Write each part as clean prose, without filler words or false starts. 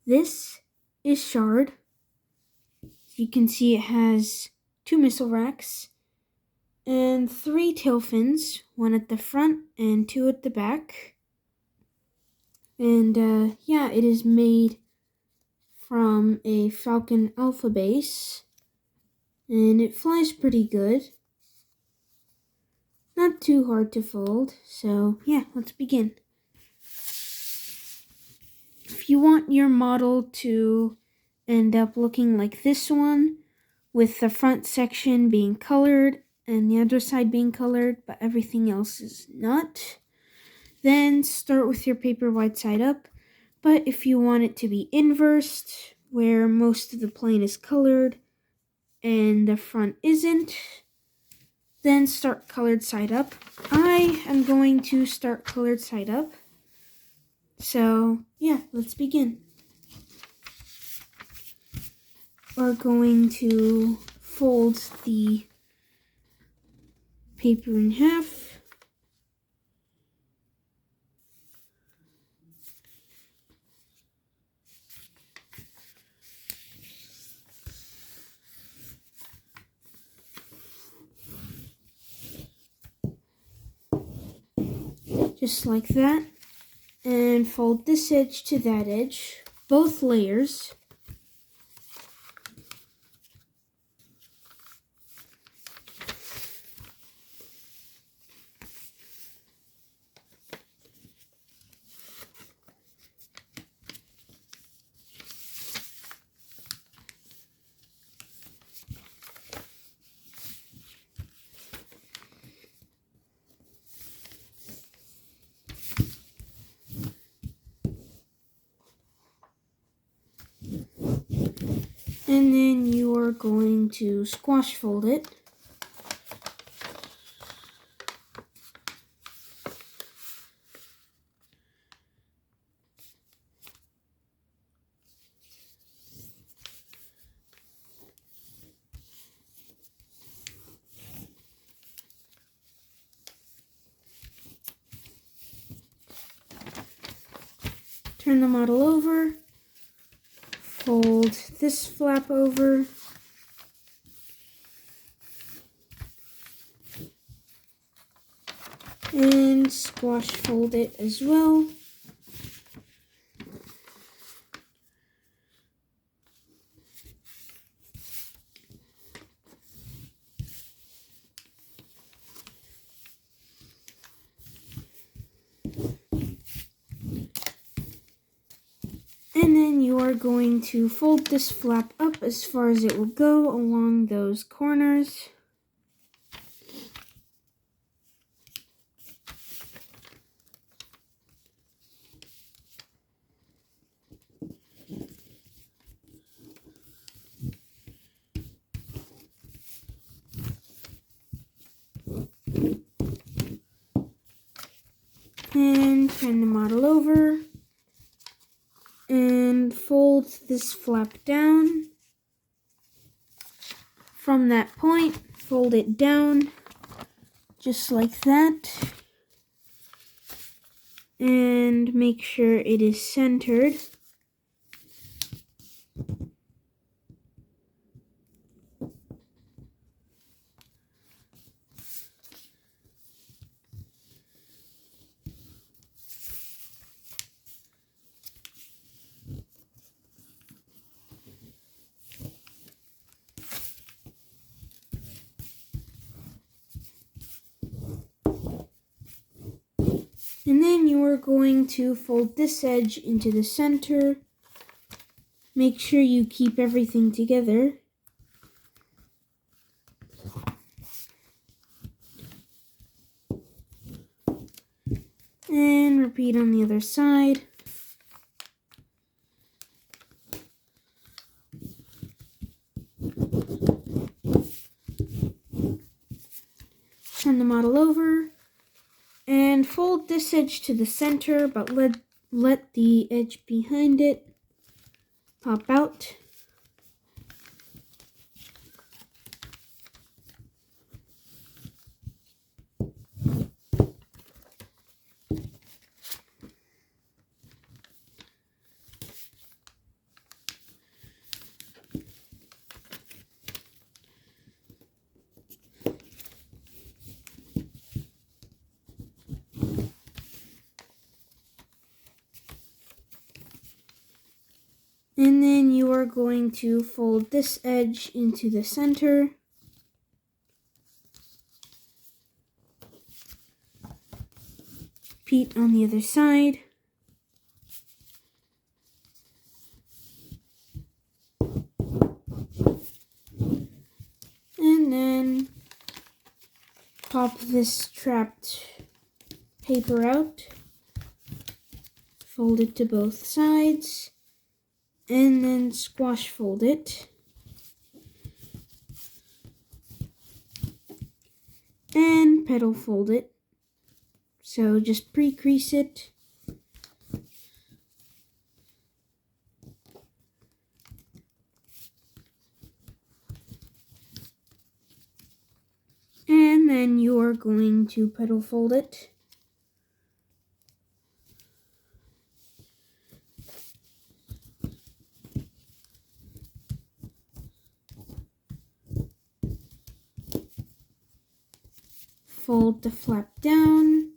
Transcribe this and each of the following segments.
This is Shard. As you can see, it has 2 missile racks and 3 tail fins, 1 at the front and 2 at the back. And it is made from a Falcon Alpha base, and it flies pretty good. Not too hard to fold, so yeah, let's begin. If you want your model to end up looking like this one, with the front section being colored and the other side being colored, but everything else is not, then start with your paper wide side up. But if you want it to be inversed, where most of the plane is colored and the front isn't, then start colored side up. I am going to start colored side up. So yeah, let's begin. We're going to fold the paper in half. Just like that. And fold this edge to that edge, both layers. And then you are going to squash fold it. Turn the model over. Fold this flap over. And squash fold it as well. And then you are going to fold this flap up as far as it will go along those corners. And turn the model over. And fold this flap down. From that point, fold it down just like that. And make sure it is centered. And then you are going to fold this edge into the center. Make sure you keep everything together. And repeat on the other side. Turn the model over. And fold this edge to the center, but let the edge behind it pop out. And then you are going to fold this edge into the center. Repeat on the other side. And then pop this trapped paper out. Fold it to both sides. And then squash fold it. And petal fold it. So just pre-crease it. And then you are going to petal fold it. Fold the flap down.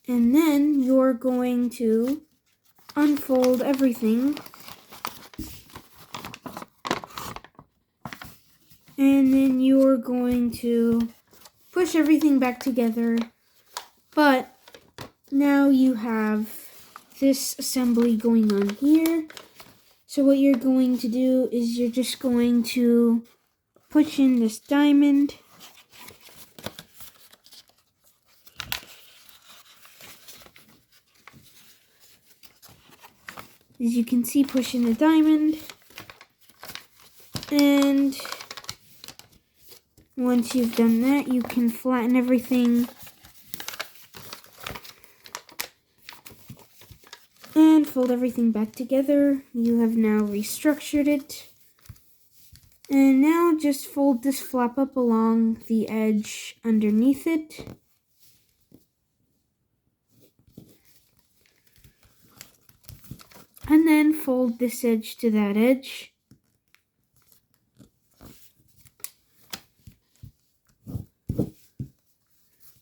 And then you're going to unfold everything. And then you're going to push everything back together. But now you have this assembly going on here. So what you're going to do is you're just going to push in this diamond. As you can see, push in the diamond. And once you've done that, you can flatten everything. And fold everything back together. You have now restructured it. And now just fold this flap up along the edge underneath it. And then fold this edge to that edge.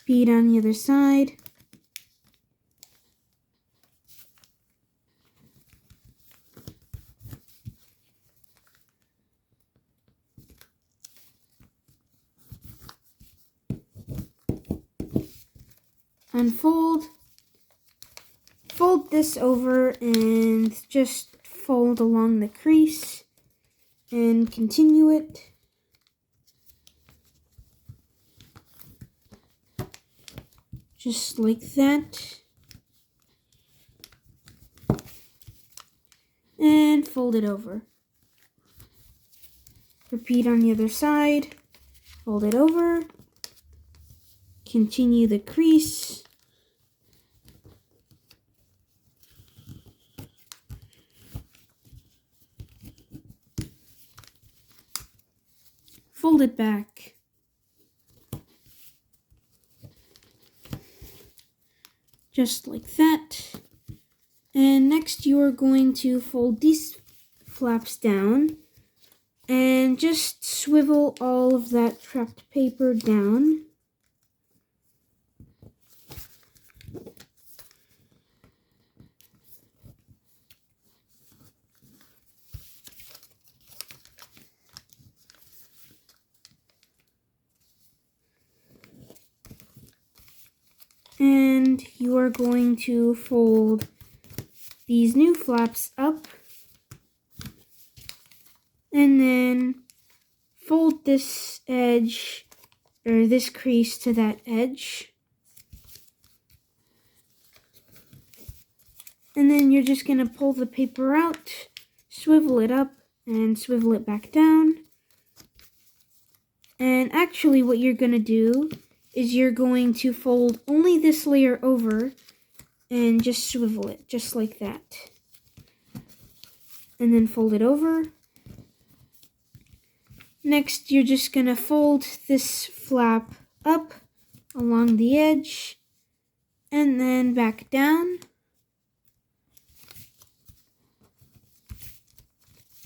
Repeat on the other side. Unfold. Fold this over and just fold along the crease and continue it. Just like that. And fold it over. Repeat on the other side. Fold it over. Continue the crease. Fold it back. Just like that. And next you are going to fold these flaps down and just swivel all of that trapped paper down. And you are going to fold these new flaps up and then fold this edge or this crease to that edge. And then you're just going to pull the paper out, swivel it up, and swivel it back down. And actually what you're going to do is you're going to fold only this layer over and just swivel it, just like that. And then fold it over. Next, you're just going to fold this flap up along the edge and then back down.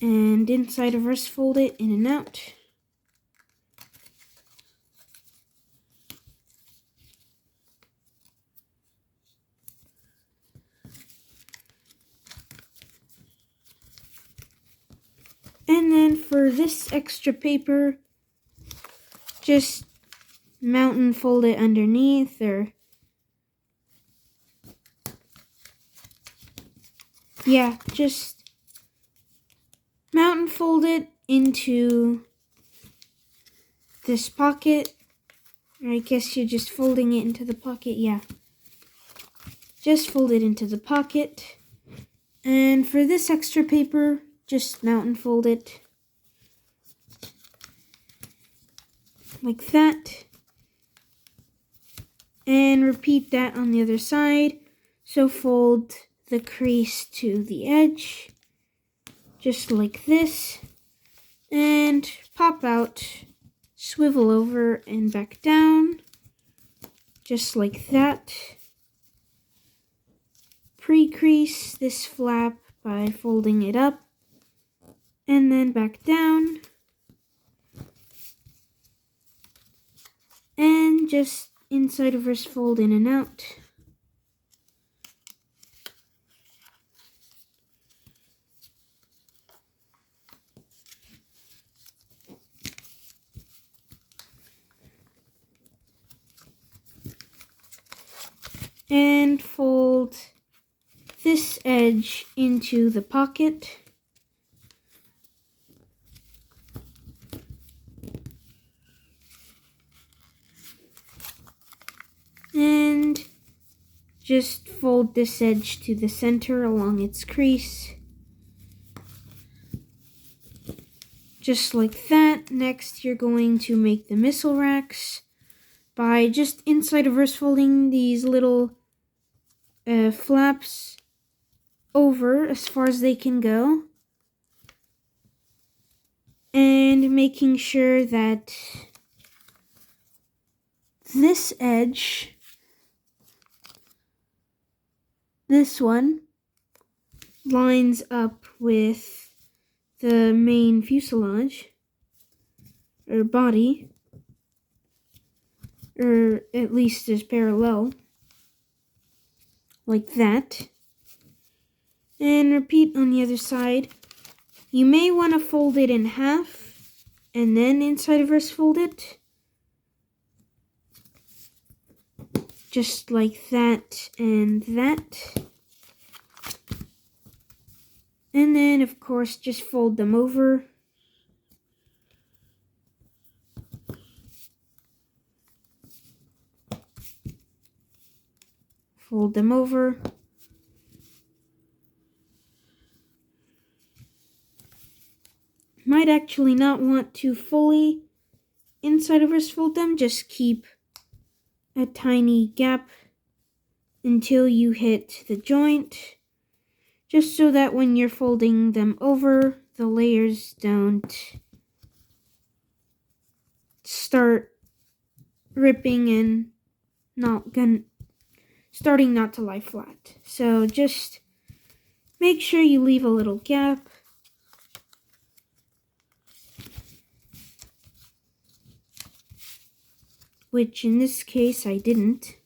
And inside of us, fold it in and out. And then for this extra paper, just mount and fold it underneath, or yeah, just mount and fold it into this pocket. Or I guess you're just folding it into the pocket, yeah. Just fold it into the pocket. And for this extra paper, just mount and fold it like that. And repeat that on the other side. So fold the crease to the edge, just like this. And pop out, swivel over and back down, just like that. Pre-crease this flap by folding it up and then back down. And just inside reverse fold in and out. And fold this edge into the pocket. And just fold this edge to the center along its crease. Just like that. Next, you're going to make the missile racks by just inside reverse folding these little flaps over as far as they can go. And making sure that this edge, this one, lines up with the main fuselage, or body, or at least is parallel, like that. And repeat on the other side. You may want to fold it in half, and then inside reverse fold it. Just like that and that. And then, of course, just fold them over. Fold them over. Might actually not want to fully inside reverse fold them. Just keep a tiny gap until you hit the joint. Just so that when you're folding them over, the layers don't start ripping and starting not to lie flat. So just make sure you leave a little gap. Which in this case I didn't.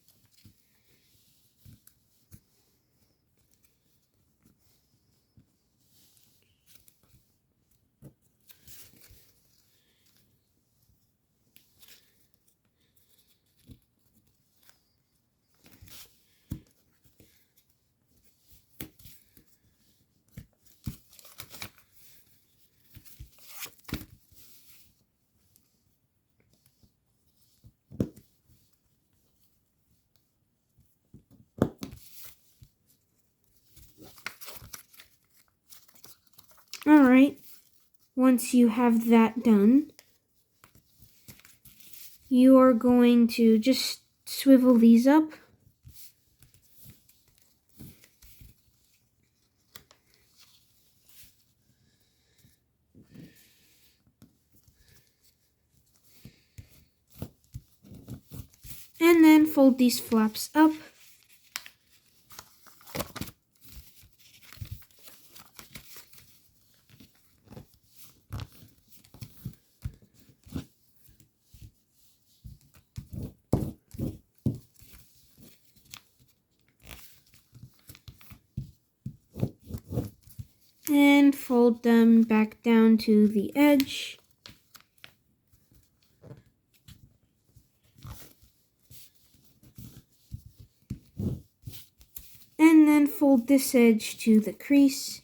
Alright, once you have that done, you are going to just swivel these up. And then fold these flaps up. and fold them back down to the edge. And then fold this edge to the crease,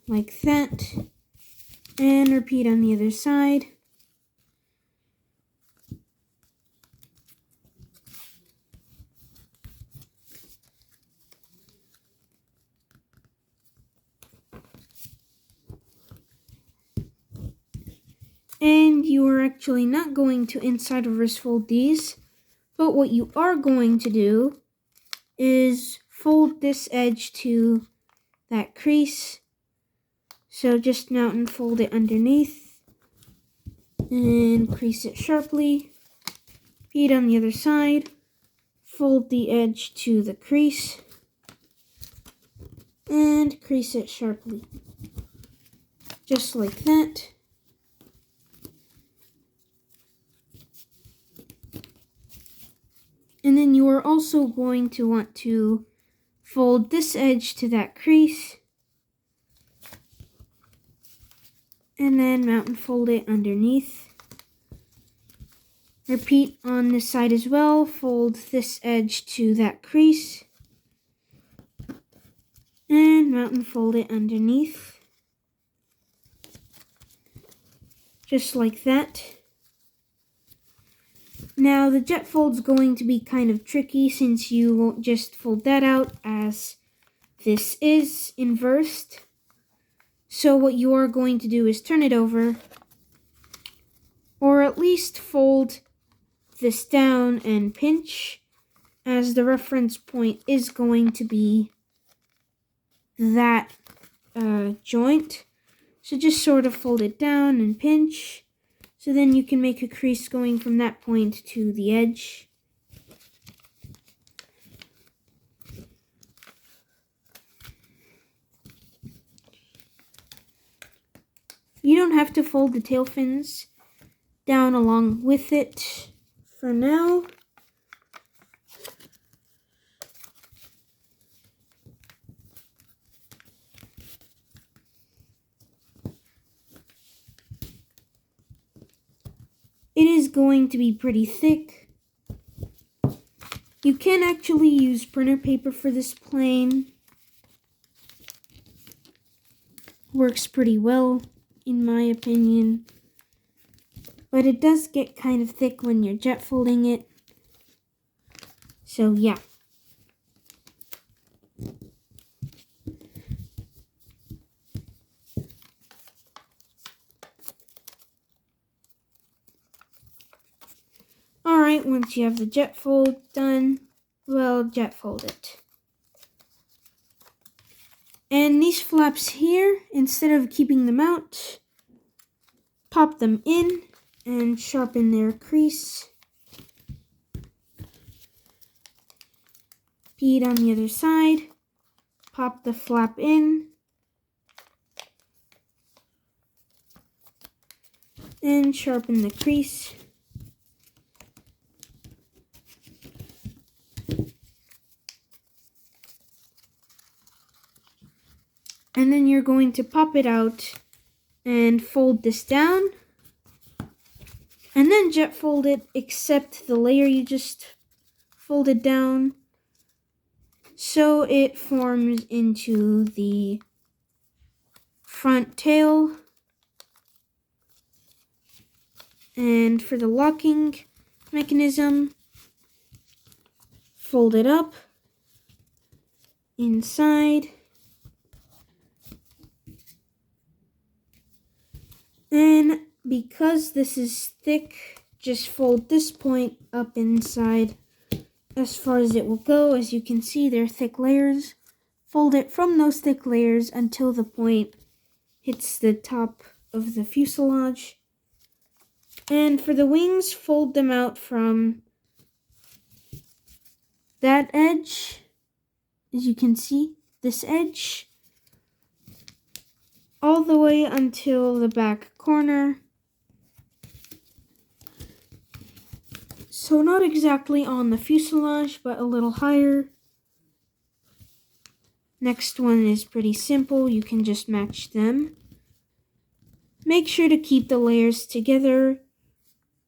like that, and repeat on the other side. And you are actually not going to inside reverse fold these, but what you are going to do is fold this edge to that crease. So just mount and fold it underneath and crease it sharply. Repeat on the other side. Fold the edge to the crease and crease it sharply. Just like that. And then you are also going to want to fold this edge to that crease and then mount and fold it underneath. Repeat on this side as well. Fold this edge to that crease and mount and fold it underneath. Just like that. Now the jet fold's going to be kind of tricky since you won't just fold that out as this is inversed. So what you are going to do is turn it over, or at least fold this down and pinch, as the reference point is going to be that joint. So just sort of fold it down and pinch. So then you can make a crease going from that point to the edge. You don't have to fold the tail fins down along with it for now. It is going to be pretty thick. You can actually use printer paper for this plane. Works pretty well, in my opinion. But it does get kind of thick when you're jet folding it. So yeah. Alright, once you have the jet fold done, well, jet fold it. And these flaps here, instead of keeping them out, pop them in and sharpen their crease. Repeat on the other side. Pop the flap in. And sharpen the crease. And then you're going to pop it out and fold this down. And then jet fold it, except the layer you just folded down. So it forms into the front tail. And for the locking mechanism, fold it up inside. And because this is thick, just fold this point up inside as far as it will go. As you can see, they're thick layers. Fold it from those thick layers until the point hits the top of the fuselage. And for the wings, fold them out from that edge, as you can see, this edge, all the way until the back corner. So not exactly on the fuselage, but a little higher. Next one is pretty simple. You can just match them. Make sure to keep the layers together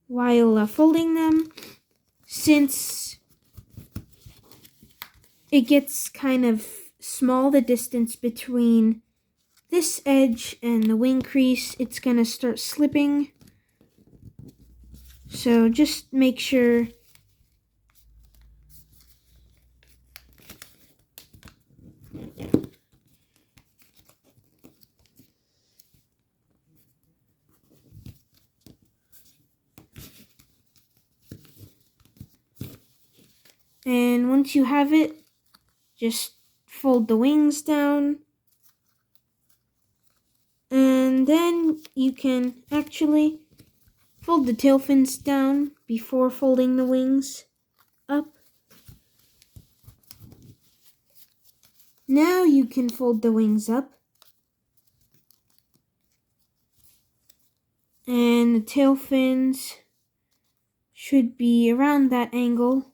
while folding them, since it gets kind of small, the distance between this edge and the wing crease, it's gonna start slipping. So just make sure and once you have it, just fold the wings down. And then you can actually fold the tail fins down before folding the wings up. Now you can fold the wings up. And the tail fins should be around that angle.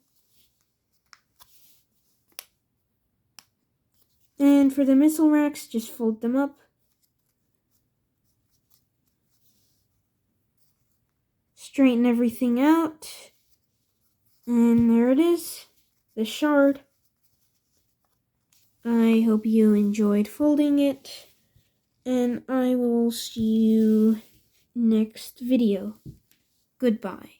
And for the missile racks, just fold them up. Straighten everything out. And there it is, the shard. I hope you enjoyed folding it, and I will see you next video. Goodbye.